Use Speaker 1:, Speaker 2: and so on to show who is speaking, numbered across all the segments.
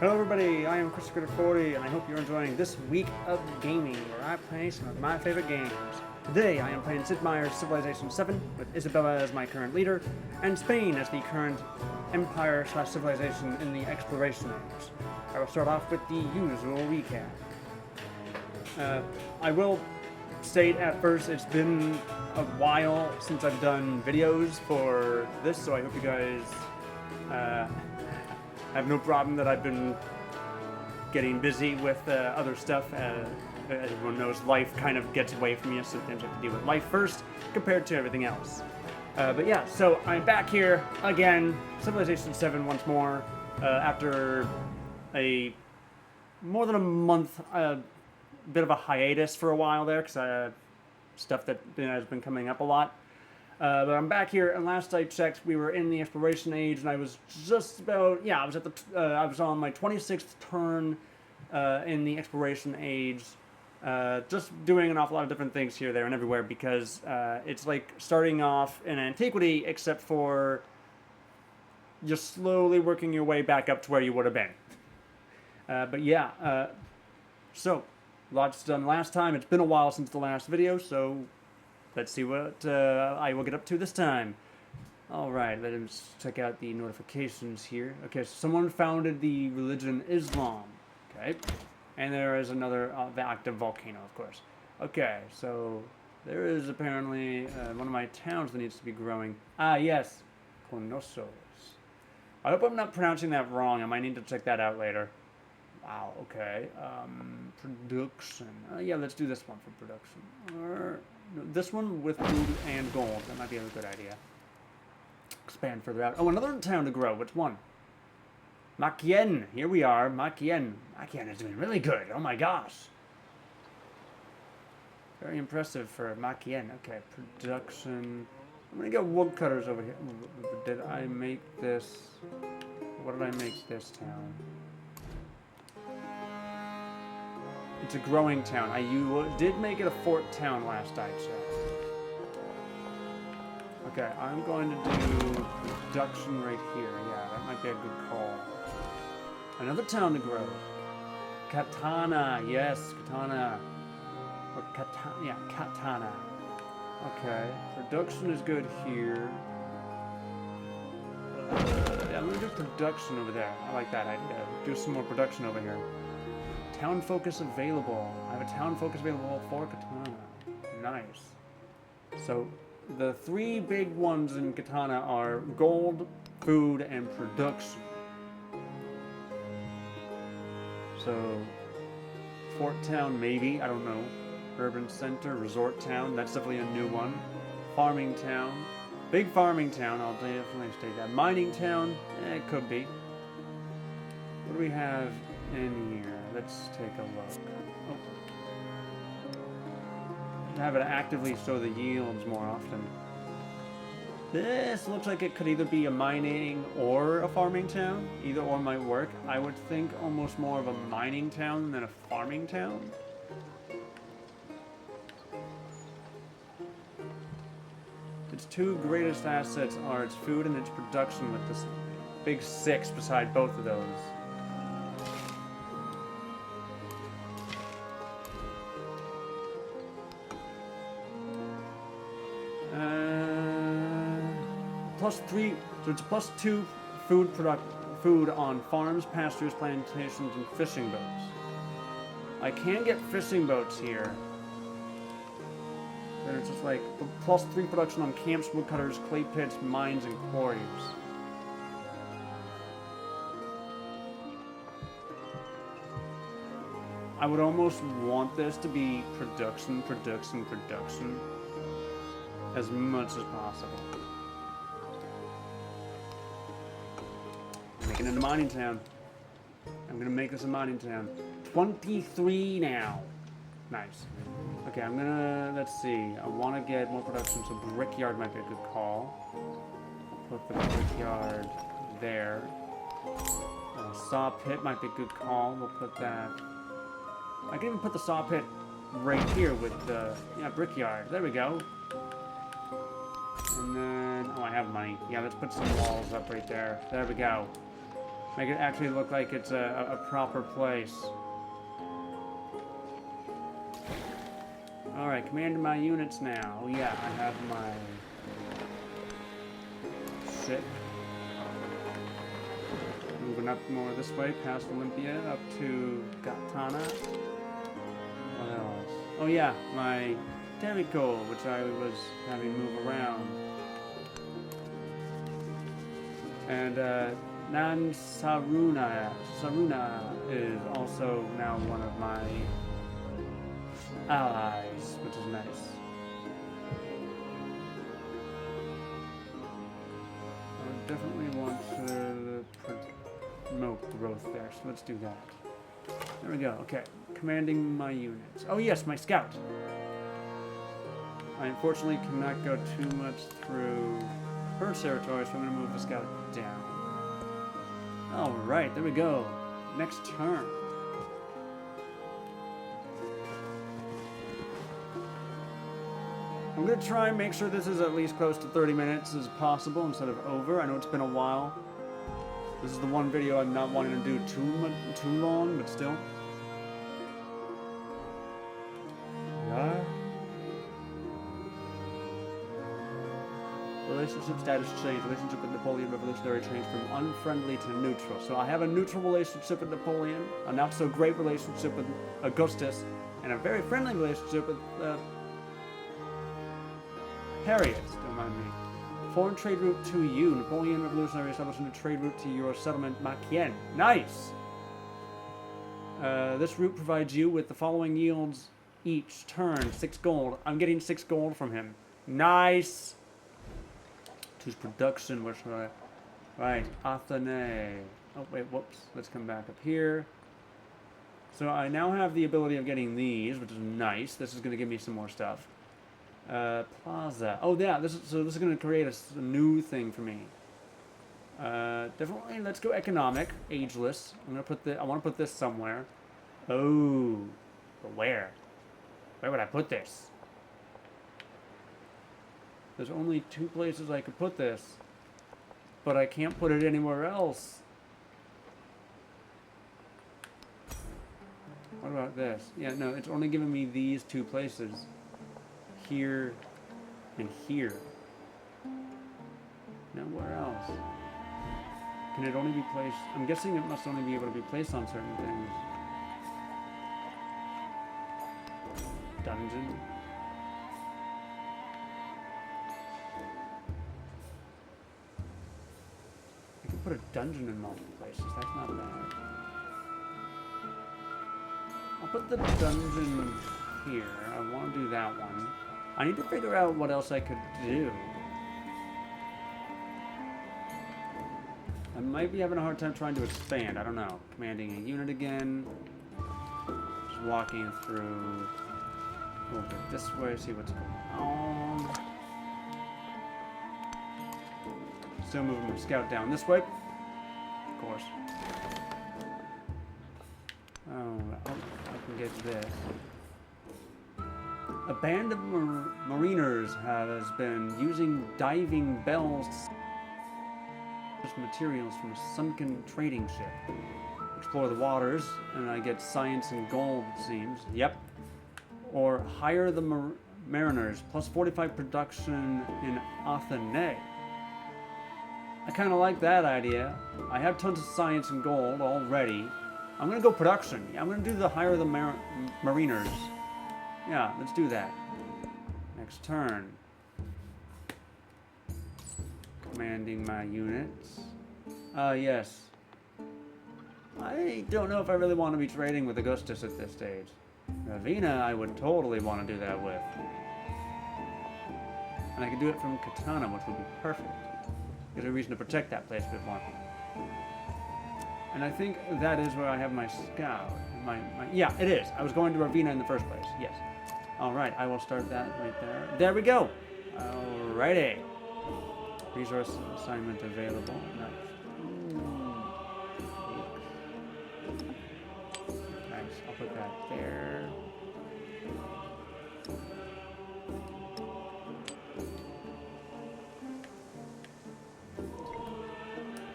Speaker 1: Hello everybody, I am Christopher40 and I hope you're enjoying this week of gaming where I play some of my favorite games. Today I am playing Sid Meier's Civilization VII with Isabella as my current leader and Spain as the current empire/civilization in the exploration age. I will start off with the usual recap. I will state at first it's been a while since I've done videos for this, so I hope you guys I have no problem that I've been getting busy with other stuff. As everyone knows, life kind of gets away from you, so sometimes you have to deal with life first compared to everything else. But yeah, so I'm back here again, Civilization VII once more, after a more than a month, bit of a hiatus for a while there, because I have stuff that has been coming up a lot. But I'm back here, and last I checked, we were in the exploration age, and I was just about, I was at the, I was on my 26th turn in the exploration age, just doing an awful lot of different things here, there, and everywhere, because it's like starting off in antiquity, except for just slowly working your way back up to where you would have been. But yeah, so, lots done last time. It's been a while since the last video, so let's see what I will get up to this time. Alright, let us check out the notifications here. Okay, so someone founded the religion Islam. Okay, and there is another active volcano, of course. Okay, so there is apparently one of my towns that needs to be growing. Ah, yes, Conosos. I hope I'm not pronouncing that wrong. I might need to check that out later. Wow, okay. Production. Yeah, let's do this one for production. Or this one with food and gold. That might be a good idea. Expand further out. Oh, another town to grow. Which one? Makien. Here we are. Makien. Makien is doing really good. Oh my gosh. Very impressive for Makien. Okay, production. I'm going to get woodcutters over here. Did I make this? What did I make this town? It's a growing town. You did make it a fort town last I checked. Okay, I'm going to do production right here. Yeah, that might be a good call. Another town to grow. Katana. Yes, Katana. Or Katana. Yeah, Katana. Okay, production is good here. Yeah, I'm going to do production over there. I like that idea. Do some more production over here. Town focus available. I have a town focus available for Katana. Nice. So the three big ones in Katana are gold, food, and production. So Fort Town, maybe, I don't know. Urban Center, Resort Town, that's definitely a new one. Farming Town, big farming town, I'll definitely state that. Mining Town, it could be. What do we have in here? Let's take a look. Oh. Have it actively show the yields more often. This looks like it could either be a mining or a farming town. Either or might work. I would think almost more of a mining town than a farming town. Its two greatest assets are its food and its production, with this big 6 beside both of those. +3, so it's +2 food on farms, pastures, plantations, and fishing boats. I can get fishing boats here. Then it's just like +3 production on camps, woodcutters, clay pits, mines, and quarries. I would almost want this to be production as much as possible. Making it a mining town. I'm gonna make this a mining town. 23 now. Nice. Okay, I'm gonna, let's see. I want to get more production, so brickyard might be a good call. I'll put the brickyard there. Saw pit might be a good call. We'll put that. I can even put the saw pit right here with the brickyard. There we go. And then, oh, I have money. Yeah, let's put some walls up right there. There we go. Make it actually look like it's a proper place. Alright, command my units now. Yeah, I have my... Sick. Moving up more this way, past Olympia, up to Katana. What else? Oh yeah, my Temiko, which I was having move around. And Nan Saruna is also now one of my allies, which is nice. I definitely want to promote growth there, so let's do that. There we go, okay. Commanding my units. Oh yes, my scout. I unfortunately cannot go too much through her territory, so I'm going to move the scout down. Alright, there we go. Next turn. I'm going to try and make sure this is at least close to 30 minutes as possible instead of over. I know it's been a while. This is the one video I'm not wanting to do too long, but still. Yeah. Relationship status change. Relationship with Napoleon Revolutionary changed from unfriendly to neutral. So I have a neutral relationship with Napoleon, a not so great relationship with Augustus, and a very friendly relationship with Harriet. Don't mind me. Foreign trade route to you. Napoleon Revolutionary establishing a trade route to your settlement, Makien. Nice! This route provides you with the following yields each turn. 6 gold. I'm getting 6 gold from him. Nice! Choose production. Where should I? Right. Athene. Oh, wait. Whoops. Let's come back up here. So I now have the ability of getting these, which is nice. This is going to give me some more stuff. Plaza. Oh, yeah. This is going to create a new thing for me. Definitely. Let's go economic. Ageless. I'm going to put I want to put this somewhere. Oh. But where? Where would I put this? There's only 2 places I could put this, but I can't put it anywhere else. What about this? Yeah, no, it's only giving me these 2 places. Here and here. Nowhere else. Can it only be placed? I'm guessing it must only be able to be placed on certain things. Dungeon. Put a dungeon in multiple places. That's not bad. I'll put the dungeon here. I want to do that one. I need to figure out what else I could do. I might be having a hard time trying to expand. I don't know. Commanding a unit again. Just walking through over this way, see what's going on. Still moving my scout down this way. Of course. Oh, I can get this. A band of mariners has been using diving bells to materials from a sunken trading ship. Explore the waters, and I get science and gold, it seems. Yep. Or hire the mariners, plus 45 production in Athene. I kind of like that idea. I have tons of science and gold already. I'm going to go production. I'm going to do the hire the mariners. Yeah, let's do that. Next turn. Commanding my units. Yes. I don't know if I really want to be trading with Augustus at this stage. Ravina, I would totally want to do that with. And I could do it from Katana, which would be perfect. There's a reason to protect that place a bit more. And I think that is where I have my scout. Yeah, it is. I was going to Ravina in the first place. Yes. All right, I will start that right there. There we go. Alrighty. Resource assignment available. Nice. Nice. I'll put that there.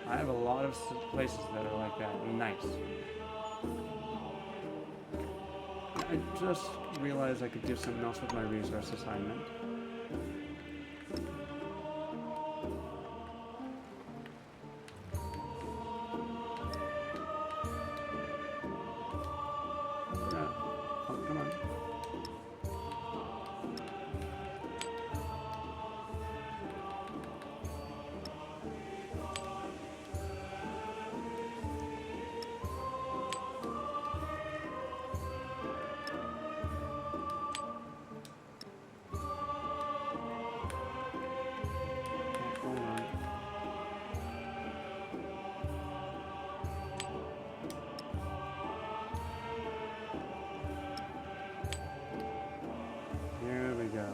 Speaker 1: I have a lot of places that are like that. Nice. I just realized I could do something else with my resource assignment. Oh, come on. Here we go.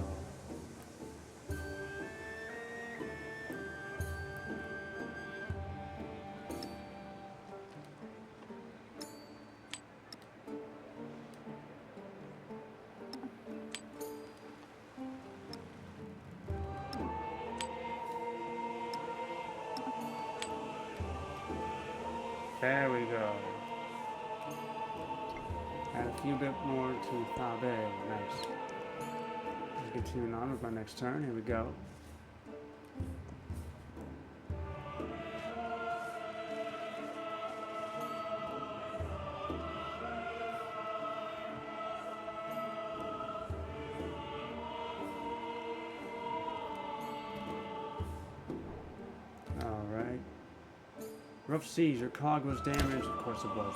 Speaker 1: There we go. Add a few bit more to VII. Nice. Continuing on with my next turn. Here we go. All right. Rough seas. Your cog was damaged. Of course it was.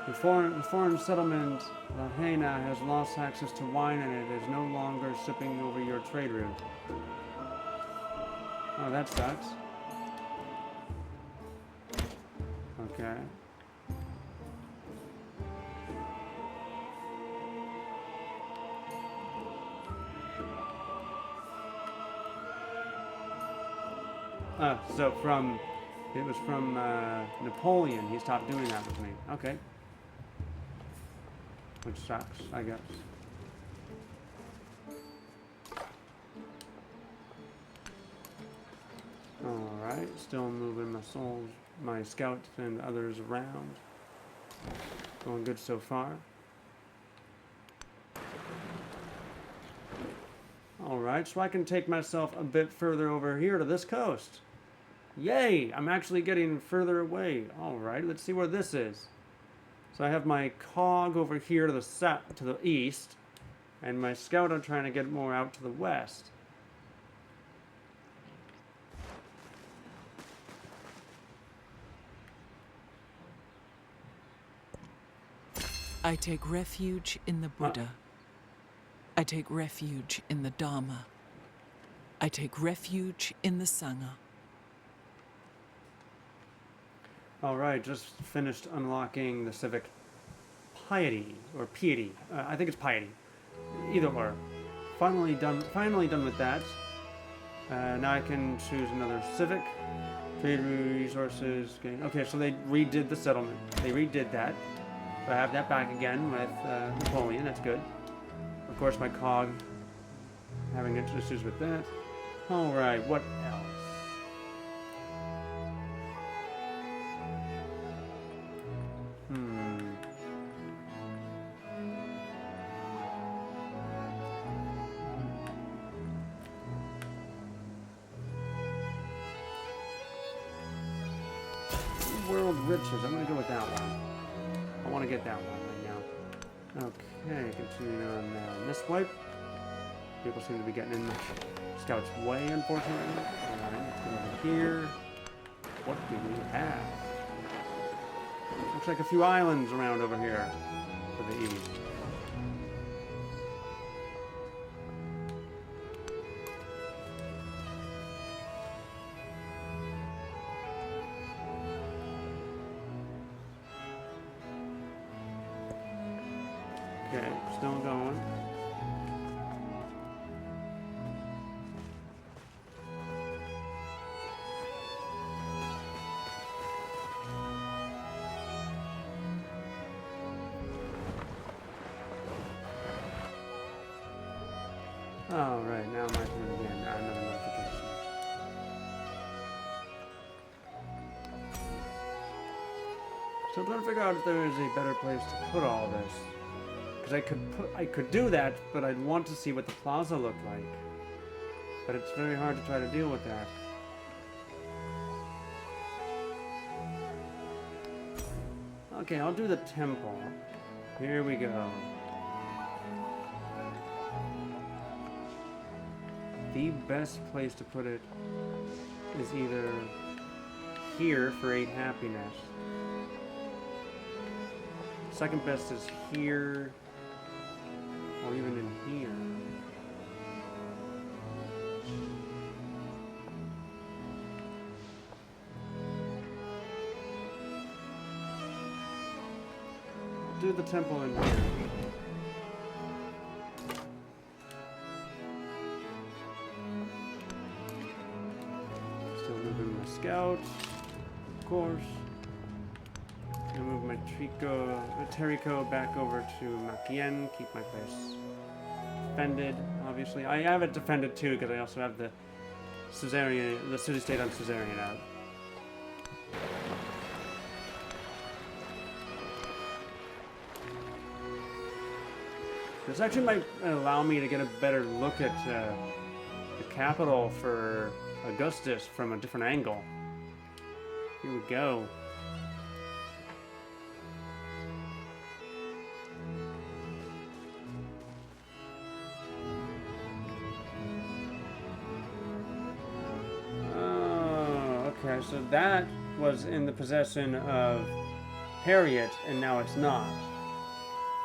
Speaker 1: The foreign settlement, Lahaina, has lost access to wine and it is no longer shipping over your trade route. Oh, that sucks. Okay. So it was from Napoleon. He stopped doing that with me. Okay. Which sucks, I guess. Alright, still moving my scouts and others around. Going good so far. Alright, so I can take myself a bit further over here to this coast. Yay! I'm actually getting further away. Alright, let's see where this is. So I have my cog over here to the east, and my scout I'm trying to get more out to the west.
Speaker 2: I take refuge in the Buddha. I take refuge in the Dharma. I take refuge in the Sangha.
Speaker 1: Alright, just finished unlocking the civic piety, or piety. I think it's piety. Either or. Finally done with that. Now I can choose another civic. Trade resources. Okay, so they redid the settlement. They redid that. So I have that back again with Napoleon. That's good. Of course, my cog. Having issues with that. Alright, what else? World riches. I'm going to go with that one. I want to get that one right now. Okay, continuing on now. This wipe. People seem to be getting in the scout's way, unfortunately. Alright, let's go over here. What do we have? Looks like a few islands around over here to the east. Okay, still going. All right, now my turn again. Another notification. So I'm trying to figure out if there is a better place to put all this. Because I could do that, but I'd want to see what the plaza looked like. But it's very hard to try to deal with that. Okay, I'll do the temple. Here we go. The best place to put it is either here for 8 happiness. Second best is here, or even in here. I'll do the temple in here. Still moving my scout, of course. Gonna move my Terrico back over to Makien, keep my place defended, obviously. I have it defended too, because I also have the city-state on Caesarian out. This actually might allow me to get a better look at the capital for Augustus from a different angle. Here we go. Okay, so that was in the possession of Harriet, and now it's not.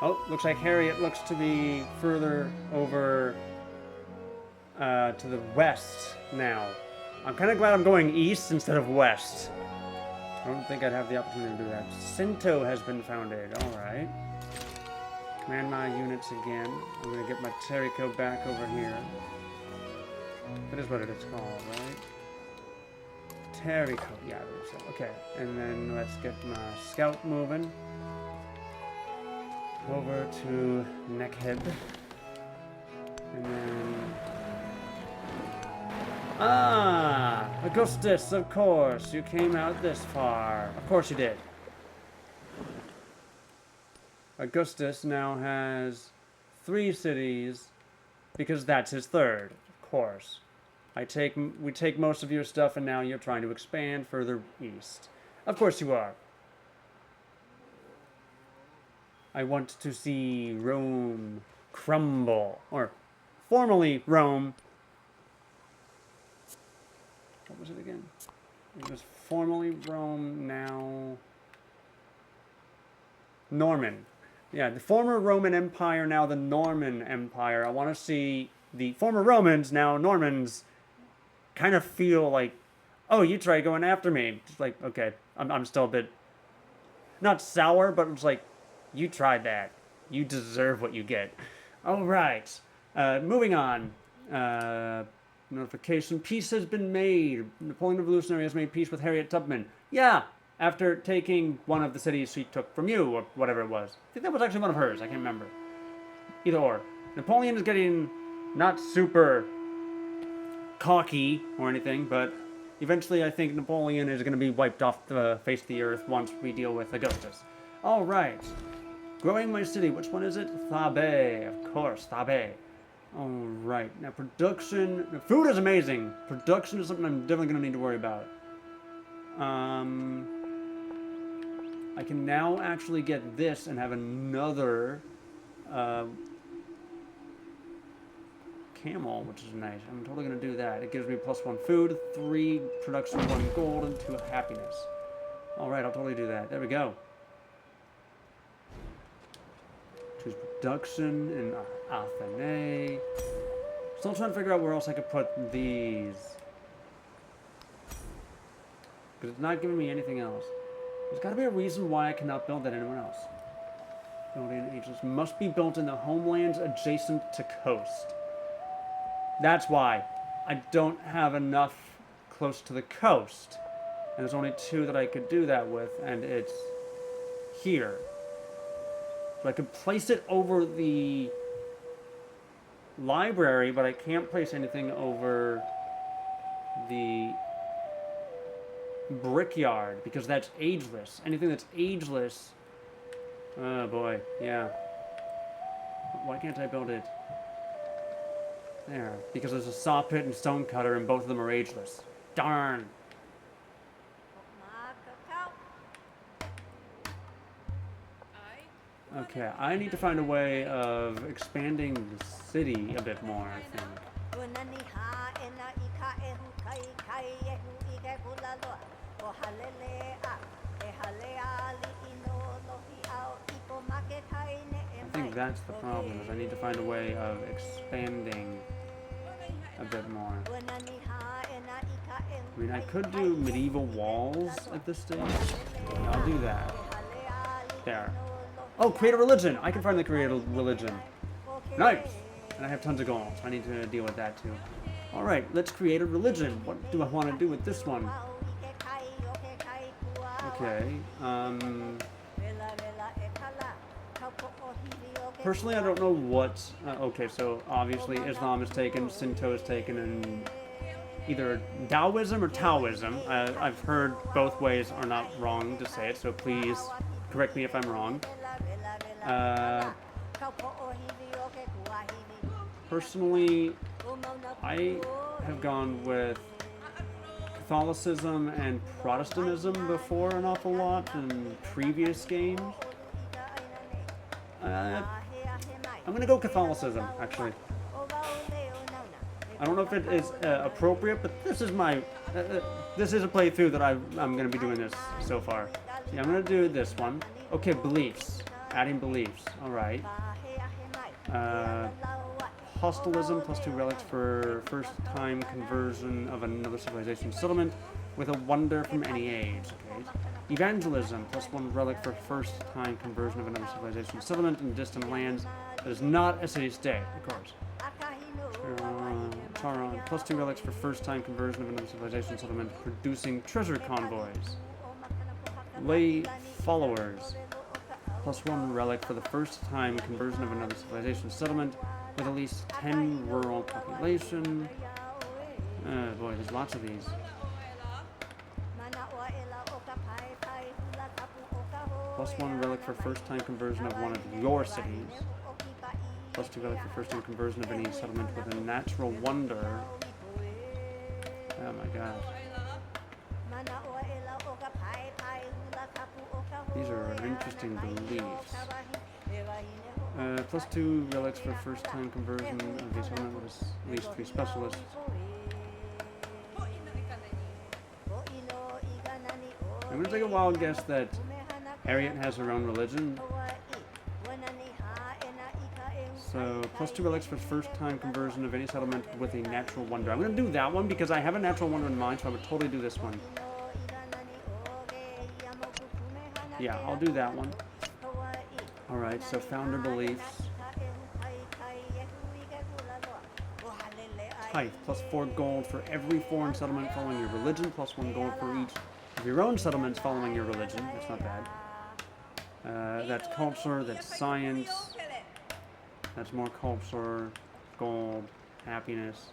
Speaker 1: Oh, looks like Harriet looks to be further over to the west now. I'm kind of glad I'm going east instead of west. I don't think I'd have the opportunity to do that. Sinto has been founded. Alright. Command my units again. I'm going to get my Terrico back over here. That is what it is called, right? Terrico. Yeah, so. Okay. And then let's get my scout moving. Over to Neckhead. And then... Ah! Augustus, of course. You came out this far. Of course you did. Augustus now has 3 cities because that's his third, of course. We take most of your stuff and now you're trying to expand further east. Of course you are. I want to see Rome crumble. Or, formerly Rome. What was it again? It was formerly Rome, now... Norman. Yeah, the former Roman Empire, now the Norman Empire. I want to see the former Romans, now Normans, kind of feel like, oh, you tried going after me. Just like, okay, I'm still a bit... Not sour, but it's like, you tried that. You deserve what you get. All right. Moving on. Notification. Peace has been made. Napoleon Revolutionary has made peace with Harriet Tubman. Yeah. After taking one of the cities she took from you, or whatever it was. I think that was actually one of hers. I can't remember. Either or. Napoleon is getting not super cocky or anything, but eventually I think Napoleon is going to be wiped off the face of the earth once we deal with Augustus. All right. Growing my city. Which one is it? Thabe. Of course, Thabe. All right. Now, production. Food is amazing. Production is something I'm definitely going to need to worry about. I can now actually get this and have another camel, which is nice. I'm totally going to do that. It gives me +1 food, 3 production, 1 gold, and 2 happiness. All right, I'll totally do that. There we go. Choose production in Athene. Still trying to figure out where else I could put these. Because it's not giving me anything else. There's got to be a reason why I cannot build that anywhere else. Building angels must be built in the homelands adjacent to coast. That's why. I don't have enough close to the coast. And there's only 2 that I could do that with, and it's here. So I could place it over the library, but I can't place anything over the Brickyard, because that's ageless. Anything that's ageless. Oh boy, yeah. Why can't I build it? There, because there's a saw pit and stone cutter, and both of them are ageless. Darn. Okay, I need to find a way of expanding the city a bit more, I think. I think that's the problem, is I need to find a way of expanding a bit more. I mean, I could do medieval walls at this stage. Yeah, I'll do that. There. Oh, create a religion! I can finally create a religion. Nice! And I have tons of gold, so I need to deal with that too. Alright, let's create a religion. What do I want to do with this one? Okay, personally, I don't know what... okay, so obviously Islam is taken, Shinto is taken, and either Taoism or Taoism. I've heard both ways are not wrong to say it, so please correct me if I'm wrong. Personally, I have gone with Catholicism and Protestantism before an awful lot in previous games. I'm gonna go Catholicism, actually. I don't know if it is appropriate, but this is my this is a playthrough that I'm gonna be doing this so far. Yeah, I'm gonna do this one. Okay, beliefs. Adding beliefs. All right. Hostilism +2 relics for first-time conversion of another civilization settlement with a wonder from any age. Okay. Evangelism +1 relic for first-time conversion of another civilization settlement in distant lands that is not a city-state, of course. Charon +2 relics for first-time conversion of another civilization settlement producing treasure convoys. Lay followers +1 relic for the first-time conversion of another civilization settlement with at least 10 rural population. Boy, there's lots of these. +1 relic for first-time conversion of one of your cities. +2 relic for first-time conversion of any settlement with a natural wonder. Oh my gosh. These are interesting beliefs. +2 relics for first-time conversion of a settlement with at least 3 specialists. I'm gonna take a wild guess that Harriet has her own religion. So, +2 relics for first-time conversion of any settlement with a natural wonder. I'm gonna do that one because I have a natural wonder in mind, so I would totally do this one. Yeah, I'll do that one. Alright, so founder beliefs. Height, +4 gold for every foreign settlement following your religion, +1 gold for each of your own settlements following your religion. That's not bad. That's culture, that's science. That's more culture, gold, happiness.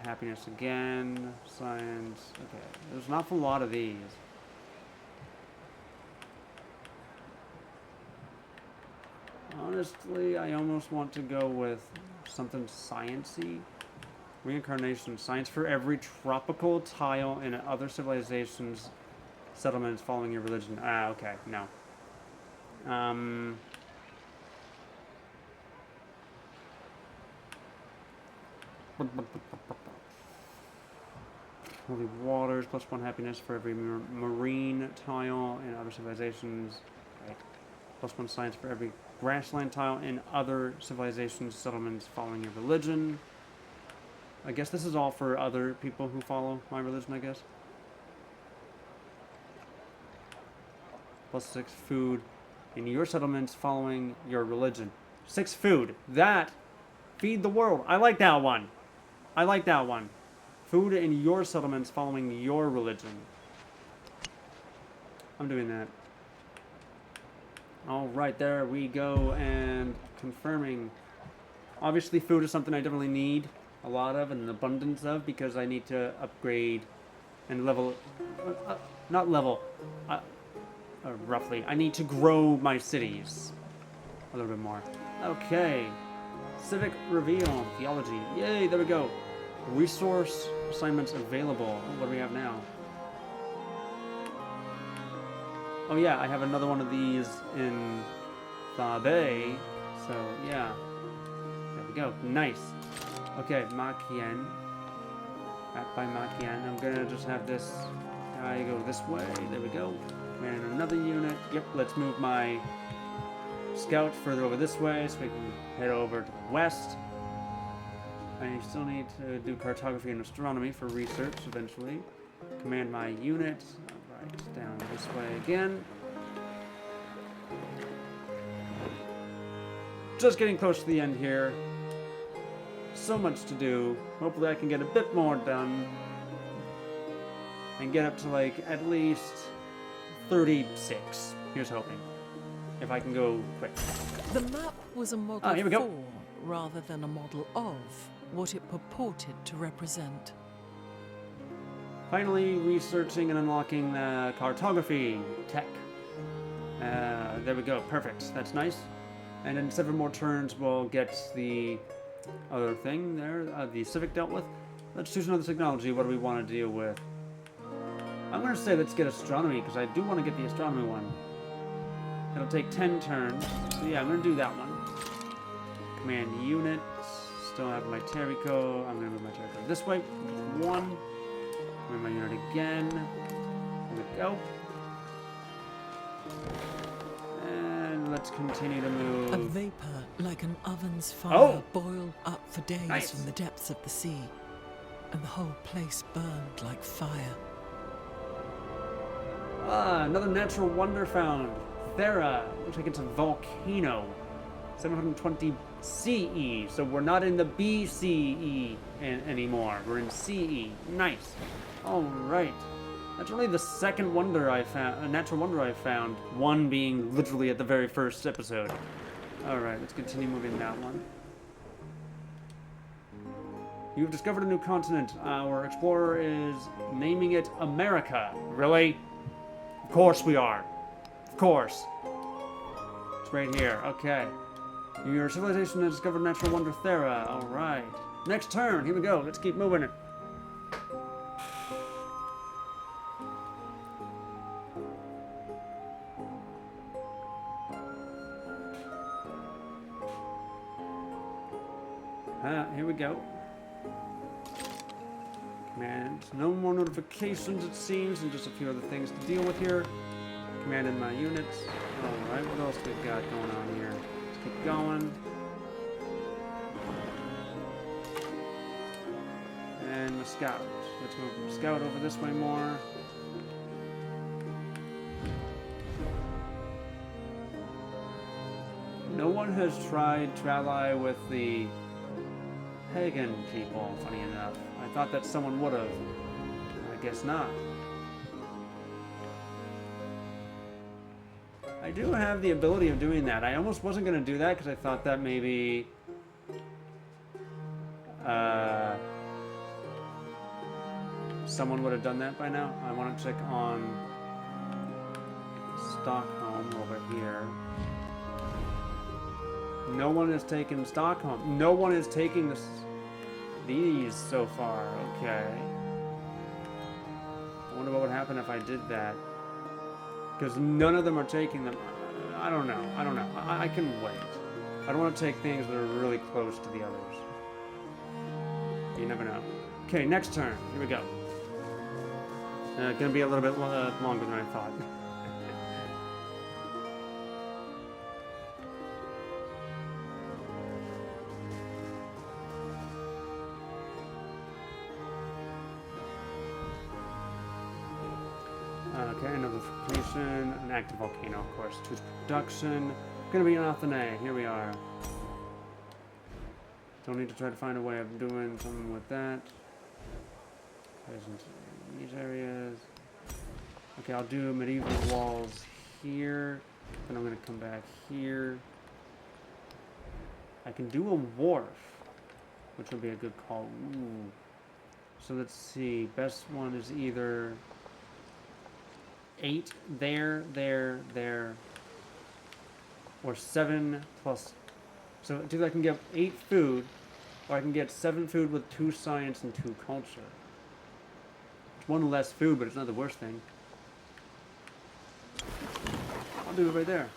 Speaker 1: Happiness again, science. Okay, there's an awful lot of these. Honestly, I almost want to go with something sciencey. Reincarnation, science for every tropical tile in other civilizations, settlements following your religion. Ah, okay, no. Holy waters, +1 happiness for every marine tile in other civilizations. Right. +1 science for every grassland tile in other civilizations, settlements following your religion. I guess this is all for other people who follow my religion, I guess. +6 food in your settlements following your religion. 6 food. That. Feed the world. I like that one. I like that one. Food in your settlements following your religion. I'm doing that. Alright, there we go, and confirming. Obviously food is something I definitely need a lot of and an abundance of because I need to upgrade and level, not level, roughly. I need to grow my cities a little bit more. Okay, civic reveal, theology. Yay, there we go. Resource assignments available. What do we have now? Oh yeah, I have another one of these in VII. So yeah, there we go. Nice. Okay, Makien. Back by Makien. I'm gonna just have this guy go this way. There we go. Command another unit. Yep, let's move my scout further over this way so we can head over to the west. I still need to do cartography and astronomy for research eventually. Command my unit. Alright, down this way again. Just getting close to the end here. So much to do. Hopefully I can get a bit more done. And get up to like at least 36. Here's hoping. If I can go quick.
Speaker 2: The map was a model
Speaker 1: here we go.
Speaker 2: for, rather than a model of, what it purported to represent.
Speaker 1: Finally researching and unlocking the cartography tech. There we go. Perfect. That's nice. And in 7 more turns we'll get the other thing there, the civic dealt with. Let's choose another technology. What do we want to deal with? I'm going to say let's get astronomy, because I do want to get the astronomy one. It'll take 10 turns. So yeah, I'm going to do that one. Command unit. Still have my Terrico. I'm going to move my Terrico this way. Just 1. Command my unit again. There we go. And let's continue to move.
Speaker 2: A vapor like an oven's fire boiled up for days from the depths of the sea, and the whole place burned like fire.
Speaker 1: Ah, another natural wonder found. Thera. Looks like it's a volcano. 720 CE. So we're not in the BCE anymore. We're in CE. Nice. All right. That's only the second wonder I found, a natural wonder I found. One being literally at the very first episode. All right, let's continue moving that one. You've discovered a new continent. Our explorer is naming it America. Really? Of course we are. Of course. It's right here. Okay. Your civilization has discovered natural wonder Thera. All right. Next turn. Here we go. Let's keep moving it. Here we go. Command. No more notifications, it seems, and just a few other things to deal with here. Commanding my units. Alright, what else we got going on here? Let's keep going. And the scout. Let's move the scout over this way more. No one has tried to ally with the pagan people, funny enough. I thought that someone would have. I guess not. I do have the ability of doing that. I almost wasn't going to do that because I thought that maybe someone would have done that by now. I want to check on Stockholm over here. No one has taken Stockholm. No one is taking these so far. Okay. I wonder what would happen if I did that. Because none of them are taking them. I don't know. I don't know. I can wait. I don't want to take things that are really close to the others. You never know. Okay, next turn. Here we go. Gonna be a little bit longer than I thought. Okay, another completion, an active volcano, of course. Tooth production. Gonna be an Athene. Here we are. Don't need to try to find a way of doing something with that. Present in these areas. Okay, I'll do medieval walls here. Then I'm gonna come back here. I can do a wharf, which would be a good call. Ooh. So let's see. Best one is either 8 there, or 7 plus. So it's either I can get 8 food, or I can get 7 food with 2 science and 2 culture. It's 1 less food, but it's not the worst thing. I'll do it right there.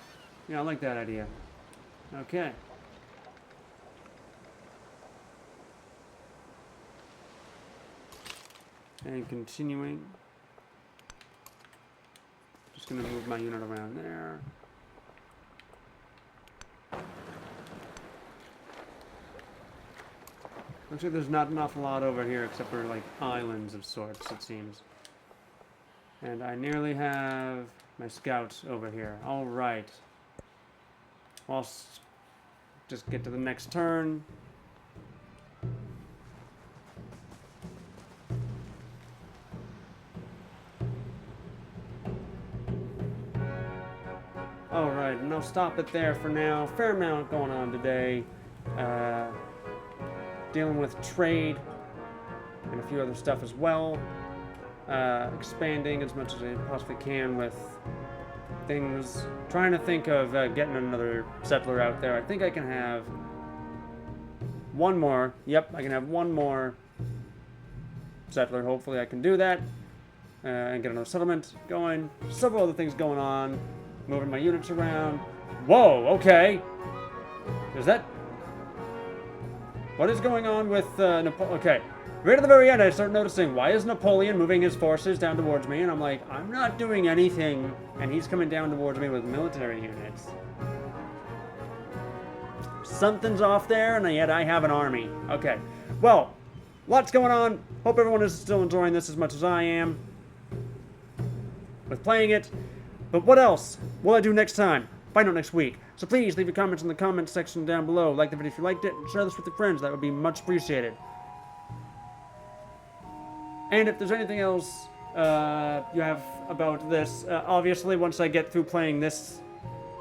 Speaker 1: Yeah, I like that idea. Okay. And continuing. Just gonna move my unit around there. Looks like there's not an awful lot over here except for like islands of sorts, it seems. And I nearly have my scouts over here. Alright. I'll just get to the next turn. Alright, and I'll stop it there for now. Fair amount going on today. Dealing with trade and a few other stuff as well. Expanding as much as I possibly can with things. Trying to think of getting another settler out there. I think I can have one more. Yep, I can have one more settler. Hopefully I can do that. And get another settlement going. Several other things going on. Moving my units around. Whoa, okay. Is that... What is going on with Napoleon? Okay. Right at the very end, I start noticing, why is Napoleon moving his forces down towards me? And I'm like, I'm not doing anything. And he's coming down towards me with military units. Something's off there, and yet I have an army. Okay. Well, lots going on. Hope everyone is still enjoying this as much as I am with playing it. But what else will I do next time? Find out next week. So please leave your comments in the comments section down below. Like the video if you liked it, and share this with your friends. That would be much appreciated. And if there's anything else you have about this, obviously once I get through playing this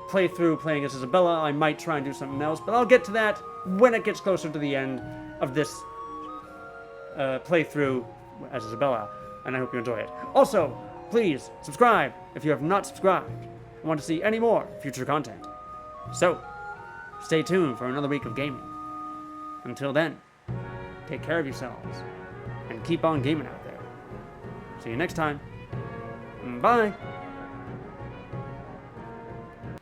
Speaker 1: playthrough, playing as Isabella, I might try and do something else. But I'll get to that when it gets closer to the end of this playthrough as Isabella. And I hope you enjoy it. Also, please subscribe if you have not subscribed and want to see any more future content. So, stay tuned for another week of gaming. Until then, take care of yourselves and keep on gaming out there. See you next time. Bye.